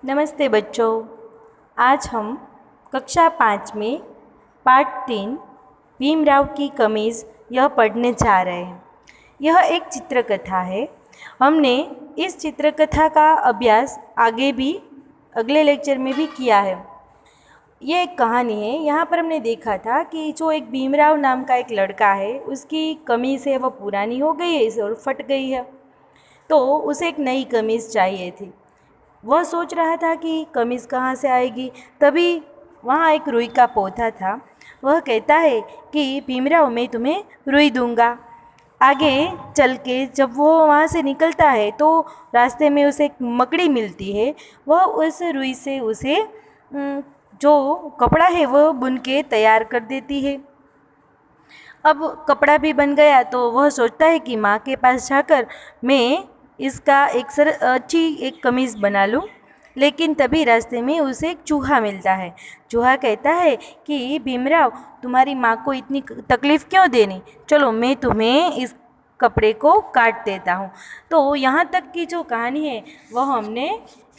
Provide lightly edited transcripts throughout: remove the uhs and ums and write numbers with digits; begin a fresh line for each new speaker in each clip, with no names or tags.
नमस्ते बच्चों। आज हम कक्षा 5 में पाठ 3 भीमराव की कमीज़ यह पढ़ने जा रहे हैं। यह एक चित्रकथा है। हमने इस चित्रकथा का अभ्यास आगे भी अगले लेक्चर में भी किया है। ये एक कहानी है। यहाँ पर हमने देखा था कि जो एक भीमराव नाम का एक लड़का है, उसकी कमीज़ है वह पुरानी हो गई है और फट गई है, तो उसे एक नई कमीज़ चाहिए थी। वह सोच रहा था कि कमीज़ कहाँ से आएगी। तभी वहाँ एक रुई का पौधा था। वह कहता है कि भीमराव, मैं तुम्हें रुई दूंगा। आगे चल के जब वो वहाँ से निकलता है तो रास्ते में उसे एक मकड़ी मिलती है। वह उस रुई से उसे जो कपड़ा है वह बुन के तैयार कर देती है। अब कपड़ा भी बन गया तो वह सोचता है कि माँ के पास जाकर मैं इसका अच्छी एक कमीज़ बना लूँ। लेकिन तभी रास्ते में उसे एक चूहा मिलता है। चूहा कहता है कि भीमराव, तुम्हारी माँ को इतनी तकलीफ़ क्यों देनी, चलो मैं तुम्हें इस कपड़े को काट देता हूँ। तो यहाँ तक की जो कहानी है वह हमने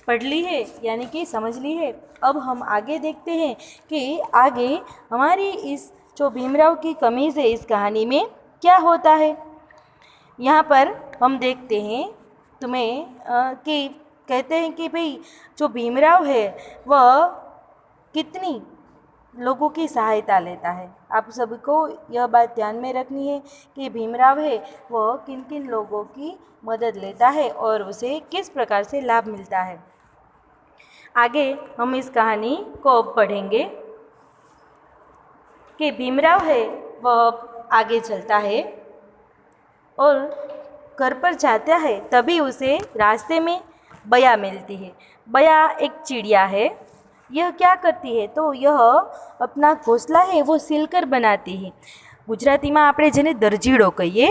पढ़ ली है, यानी कि समझ ली है। अब हम आगे देखते हैं कि आगे हमारी इस जो भीमराव की कमीज़ है इस कहानी में क्या होता है। यहाँ पर हम देखते हैं कि कहते हैं कि भाई जो भीमराव है वह कितनी लोगों की सहायता लेता है। आप सभी को यह बात ध्यान में रखनी है कि भीमराव है वह किन किन लोगों की मदद लेता है और उसे किस प्रकार से लाभ मिलता है। आगे हम इस कहानी को अब पढ़ेंगे कि भीमराव है वह आगे चलता है और घर पर जाता है। तभी उसे रास्ते में बया मिलती है। बया एक चिड़िया है। यह क्या करती है तो यह अपना घोंसला है वो सिलकर बनाती है। गुजराती में આપણે જેને દરજીડો કહીએ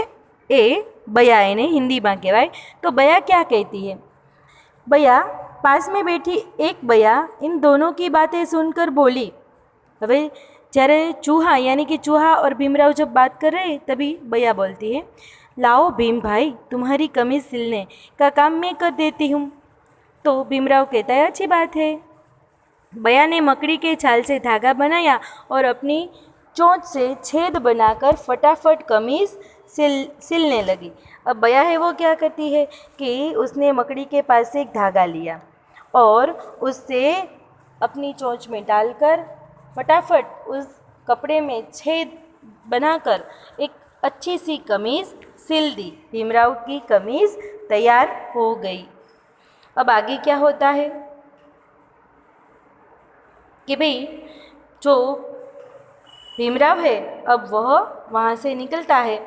એ બયા એને हिंदीમાં કહેવાય। तो बया क्या कहती है, बया पास में बैठी एक बया इन दोनों की बातें सुनकर बोली। હવે જ્યારે चूहा यानी कि चूहा और भीमराव जब बात कर रहे तभी बया बोलती है, लाओ भीम भाई, तुम्हारी कमीज़ सिलने का काम मैं कर देती हूँ। तो भीमराव कहता है, अच्छी बात है। बया ने मकड़ी के छाल से धागा बनाया और अपनी चोंच से छेद बनाकर फटाफट कमीज़ सिलने लगी। अब बया है वो क्या करती है कि उसने मकड़ी के पास से एक धागा लिया और उससे अपनी चोंच में डालकर फटाफट उस कपड़े में छेद बनाकर एक अच्छी सी कमीज़ सिल दी। भीमराव की कमीज़ तैयार हो गई। अब आगे क्या होता है कि भाई जो भीमराव है अब वह वहाँ से निकलता है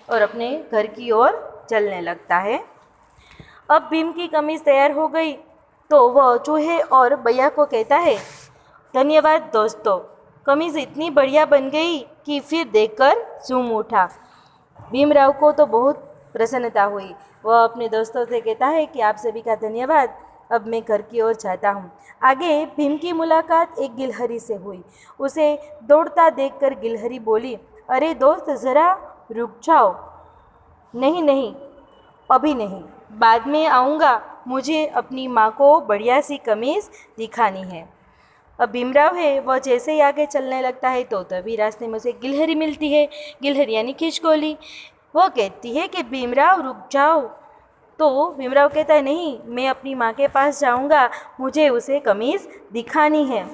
और अपने घर की ओर चलने लगता है। अब भीम की कमीज़ तैयार हो गई तो वह चूहे और बया को कहता है, धन्यवाद दोस्तों, कमीज़ इतनी बढ़िया बन गई कि फिर देखकर झूम उठा। भीमराव को तो बहुत प्रसन्नता हुई। वह अपने दोस्तों से कहता है कि आप सभी का धन्यवाद, अब मैं घर की ओर जाता हूँ। आगे भीम की मुलाकात एक गिलहरी से हुई। उसे दौड़ता देखकर गिलहरी बोली, अरे दोस्त, ज़रा रुक जाओ। नहीं नहीं, अभी नहीं, बाद में आऊँगा, मुझे अपनी माँ को बढ़िया सी कमीज़ दिखानी है। अब भीमराव है वह जैसे ही आगे चलने लगता है तो तभी रास्ते में उसे गिलहरी मिलती है। गिलहरी यानी खिचकोली। वह कहती है कि भीमराव रुक जाओ। तो भीमराव कहता है, नहीं, मैं अपनी माँ के पास जाऊँगा, मुझे उसे कमीज़ दिखानी है।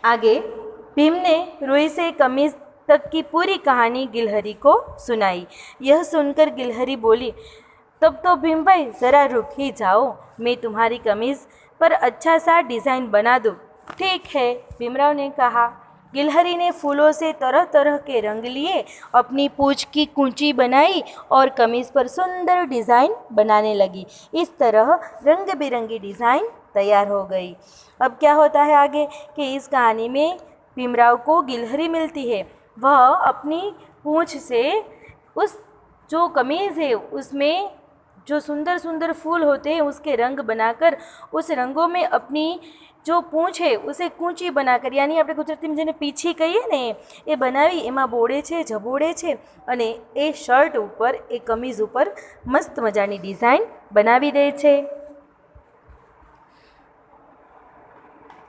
आगे भीम ने रुई से कमीज़ तक की पूरी कहानी गिलहरी को सुनाई। यह सुनकर गिलहरी बोली, तब तो भीम भाई ज़रा रुक ही जाओ, मैं तुम्हारी कमीज़ पर अच्छा सा डिज़ाइन बना दूँ। ठीक है, भीमराव ने कहा। गिलहरी ने फूलों से तरह तरह के रंग लिए, अपनी पूंछ की कूंची बनाई और कमीज़ पर सुंदर डिज़ाइन बनाने लगी। इस तरह रंग बिरंगी डिज़ाइन तैयार हो गई। अब क्या होता है आगे कि इस कहानी में भीमराव को गिलहरी मिलती है। वह अपनी पूंछ से उस जो कमीज़ है उसमें जो सुंदर सुंदर फूल होते हैं उसके रंग बनाकर उस रंगों में अपनी जो पूँछ है उसे कूंची बनाकर यानी આપણે ગુજરાતીમાં જેને પીછી કહીએ ને એ બનાવી એમાં બોળે છે જબોળે છે અને એ શર્ટ ઉપર એ કમીઝ ઉપર મસ્ત મજાની ડિઝાઇન બનાવી દે છે।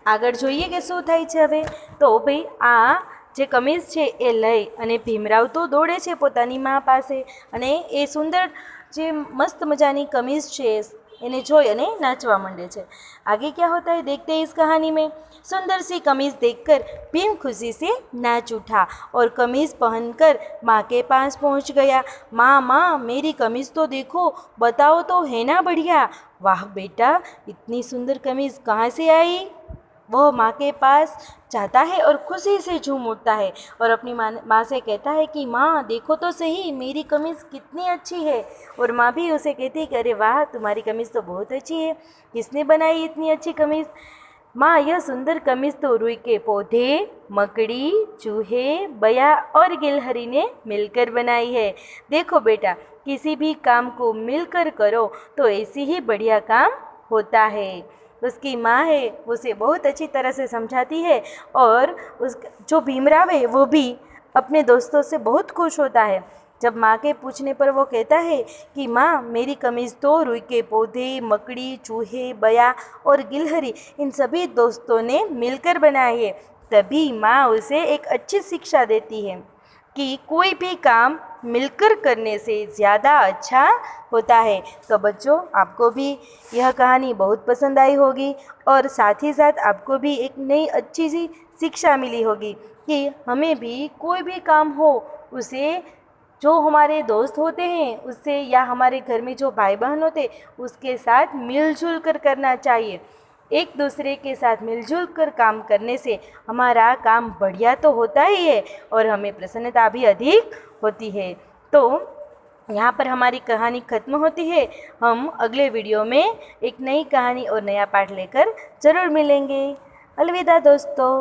આગળ જોઈએ કે શું થાય છે હવે। તો ભાઈ આ જે કમીઝ છે એ લઈ અને ભીમરાવ તો દોડે છે પોતાની માँ પાસે અને એ સુંદર જે મસ્ત મજાની કમીઝ છે इन्हें जोई अने नाचवा मंडे छे। आगे क्या होता है देखते हैं इस कहानी में। सुंदर सी कमीज़ देखकर भीम खुशी से नाच उठा और कमीज़ पहनकर माँ के पास पहुँच गया। माँ माँ मेरी कमीज़ तो देखो, बताओ तो है ना बढ़िया। वाह बेटा, इतनी सुंदर कमीज़ कहाँ से आई। वह माँ के पास जाता है और खुशी से झूम उठता है और अपनी माँ से कहता है कि माँ देखो तो सही मेरी कमीज़ कितनी अच्छी है। और माँ भी उसे कहती है कि अरे वाह तुम्हारी कमीज़ तो बहुत अच्छी है, किसने बनाई इतनी अच्छी कमीज़। माँ यह सुंदर कमीज़ तो रुई के पौधे, मकड़ी, चूहे, बया और गिलहरी ने मिलकर बनाई है। देखो बेटा, किसी भी काम को मिलकर करो तो ऐसी ही बढ़िया काम होता है। उसकी माँ है उसे बहुत अच्छी तरह से समझाती है और उस जो भीमराव है वो भी अपने दोस्तों से बहुत खुश होता है। जब माँ के पूछने पर वो कहता है कि माँ मेरी कमीज़ तो रुई के पौधे, मकड़ी, चूहे, बया और गिलहरी इन सभी दोस्तों ने मिलकर बनाई है, तभी माँ उसे एक अच्छी शिक्षा देती है कि कोई भी काम मिलकर करने से ज़्यादा अच्छा होता है। तो बच्चों, आपको भी यह कहानी बहुत पसंद आई होगी और साथ ही साथ आपको भी एक नई अच्छी सी शिक्षा मिली होगी कि हमें भी कोई भी काम हो उसे जो हमारे दोस्त होते हैं उससे या हमारे घर में जो भाई बहन होते उसके साथ मिलजुल कर करना चाहिए। एक दूसरे के साथ मिलजुल कर काम करने से हमारा काम बढ़िया तो होता ही है और हमें प्रसन्नता भी अधिक होती है। तो यहाँ पर हमारी कहानी ख़त्म होती है। हम अगले वीडियो में एक नई कहानी और नया पाठ लेकर ज़रूर मिलेंगे। अलविदा दोस्तों।